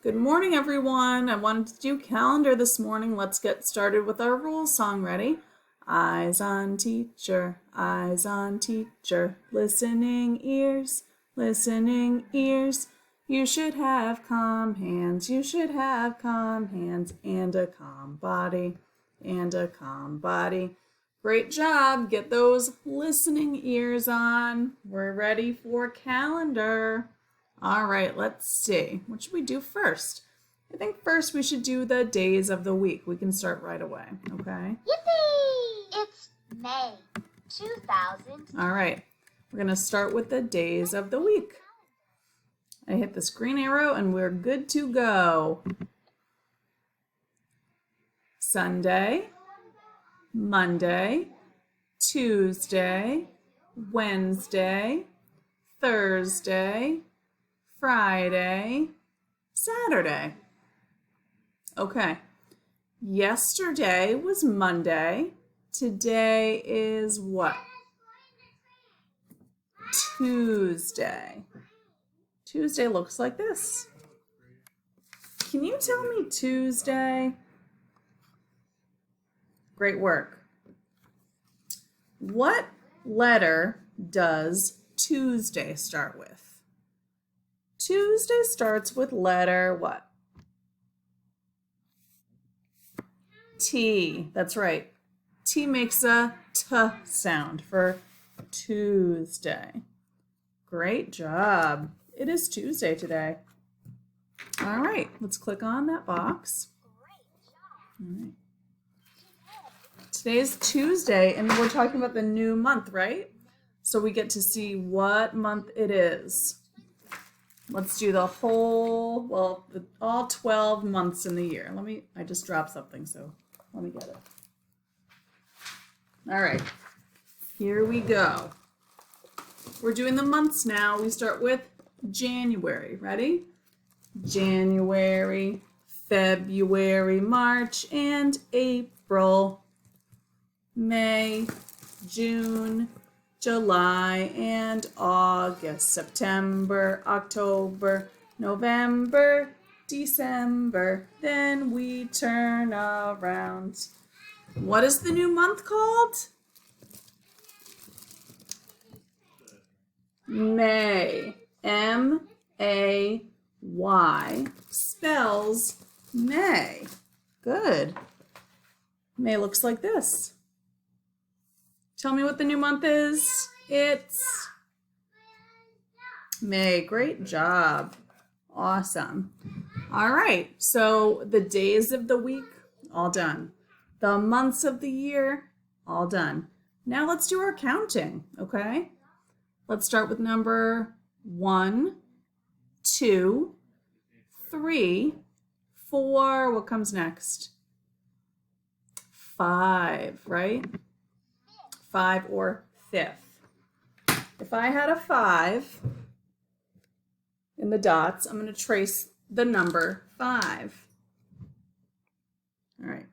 Good morning, everyone. I wanted to do calendar this morning. Let's get started with our rules song. Ready? Eyes on teacher, eyes on teacher, listening ears, listening ears. You should have calm hands, you should have calm hands, and a calm body, and a calm body. Great job. Get those listening ears on. We're ready for calendar. All right, let's see. What should we do first? I think first we should do the days of the week. We can start right away, okay? Yippee! It's May 2000. All right, we're going to start with the days of the week. I hit this green arrow and we're good to go. Sunday, Monday, Tuesday, Wednesday, Thursday, Friday, Saturday. Okay, yesterday was Monday. Today is what? Tuesday. Tuesday looks like this. Can you tell me Tuesday? Great work. What letter does Tuesday start with? Tuesday starts with letter what? T. That's right. T makes a T sound for Tuesday. Great job. It is Tuesday today. All right, let's click on that box. All right. Today's Tuesday, and we're talking about the new month, right? So we get to see what month it is. Let's do the whole, all 12 months in the year. I just dropped something, so let me get it. All right, here we go. We're doing the months now. We start with January. Ready? January, February, March, and April. May, June, July, and August, September, October, November, December. Then we turn around. What is the new month called? May. M-A-Y spells May. Good. May looks like this. Tell me what the new month is. It's May. Great job. Awesome. All right. So the days of the week, all done. The months of the year, all done. Now let's do our counting, okay? Let's start with number 1, 2, 3, 4. What comes next? 5, right? 5 or 5th. If I had a 5 in the dots, I'm going to trace the number 5. All right.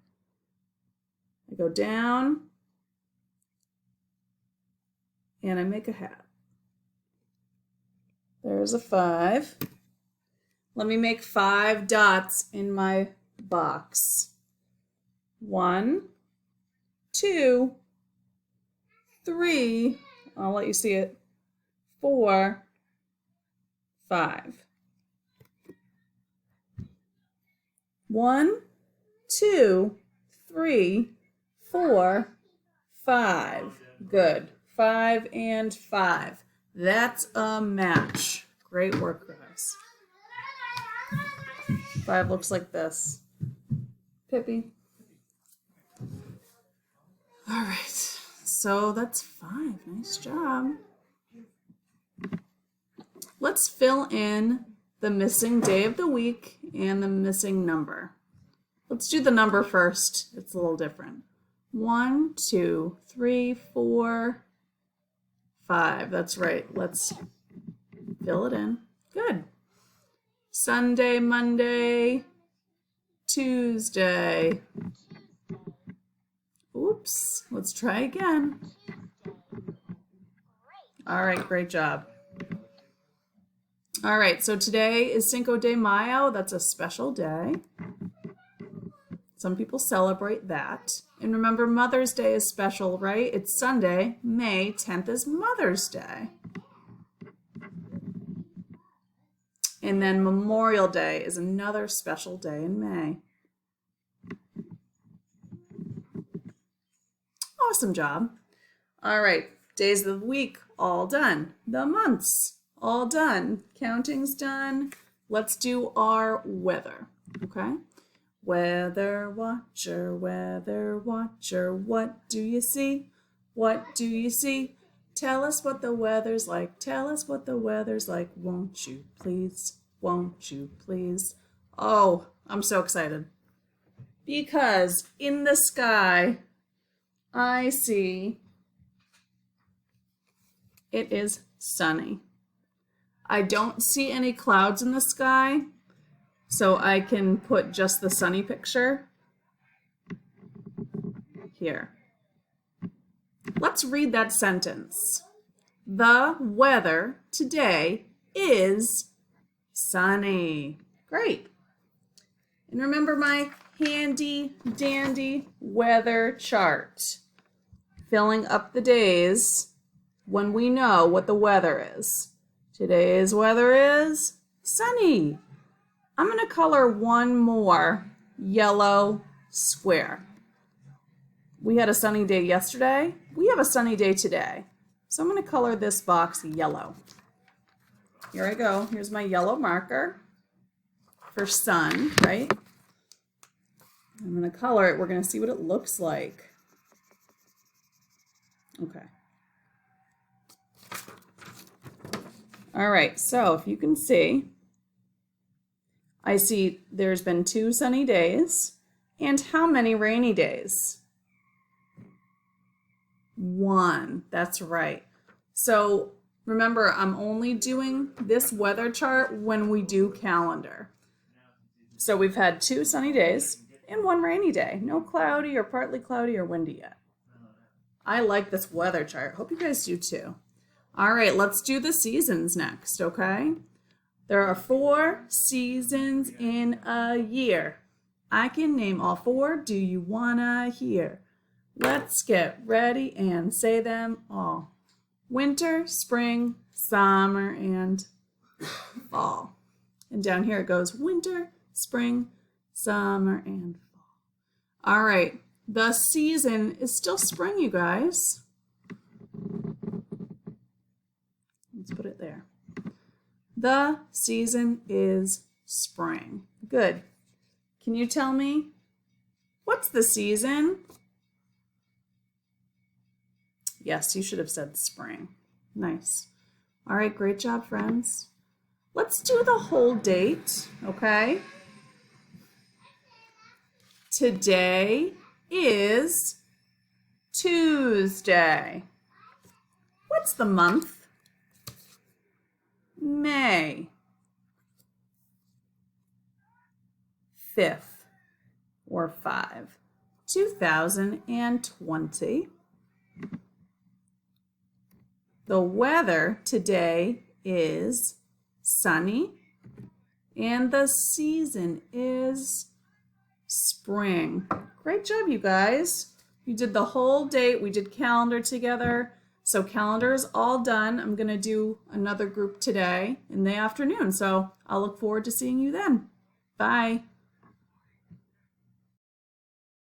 I go down and I make a hat. There's a 5. Let me make 5 dots in my box. 1, 2, 3, I'll let you see it, 4, 5. 1, 2, 3, 4, 5. Good. 5 and 5. That's a match. Great work, guys. 5 looks like this. Pippi. All right. So that's 5. Nice job. Let's fill in the missing day of the week and the missing number. Let's do the number first. It's a little different. 1, 2, 3, 4, 5. That's right. Let's fill it in. Good. Sunday, Monday, Tuesday. Oops. Let's try again. All right. Great job. All right, so today is Cinco de Mayo. That's a special day. Some people celebrate that. And remember, Mother's Day is special, right? It's Sunday, May 10th is Mother's Day. And then Memorial Day is another special day in May. Awesome job. All right, days of the week, all done. The months, all done. Counting's done. Let's do our weather, okay? Weather watcher, what do you see? What do you see? Tell us what the weather's like. Tell us what the weather's like. Won't you please? Won't you please? Oh, I'm so excited. Because in the sky, I see it is sunny. I don't see any clouds in the sky, so I can put just the sunny picture here. Let's read that sentence. The weather today is sunny. Great. And remember my handy dandy weather chart, filling up the days when we know what the weather is. Today's weather is sunny. I'm going to color one more yellow square. We had a sunny day yesterday. We have a sunny day today. So I'm going to color this box yellow. Here I go. Here's my yellow marker for sun, right? I'm going to color it. We're going to see what it looks like. Okay. All right, so if you can see, I see there's been 2 sunny days. And how many rainy days? 1. That's right. So remember, I'm only doing this weather chart when we do calendar. So we've had 2 sunny days and 1 rainy day. No cloudy or partly cloudy or windy yet. I like this weather chart. Hope you guys do too. All right, let's do the seasons next, okay? There are 4 seasons in a year. I can name all 4. Do you wanna hear? Let's get ready and say them all. Winter, spring, summer, and fall. And down here it goes winter, spring, summer, and fall. All right, the season is still spring, you guys. Let's put it there. The season is spring. Good. Can you tell me, what's the season? Yes, you should have said spring. Nice. All right, great job, friends. Let's do the whole date, okay? Today is Tuesday. What's the month? May 5th or 5, 2020. The weather today is sunny and the season is spring. Great job, you guys. You did the whole date. We did calendar together. So calendar is all done. I'm going to do another group today in the afternoon. So I'll look forward to seeing you then. Bye.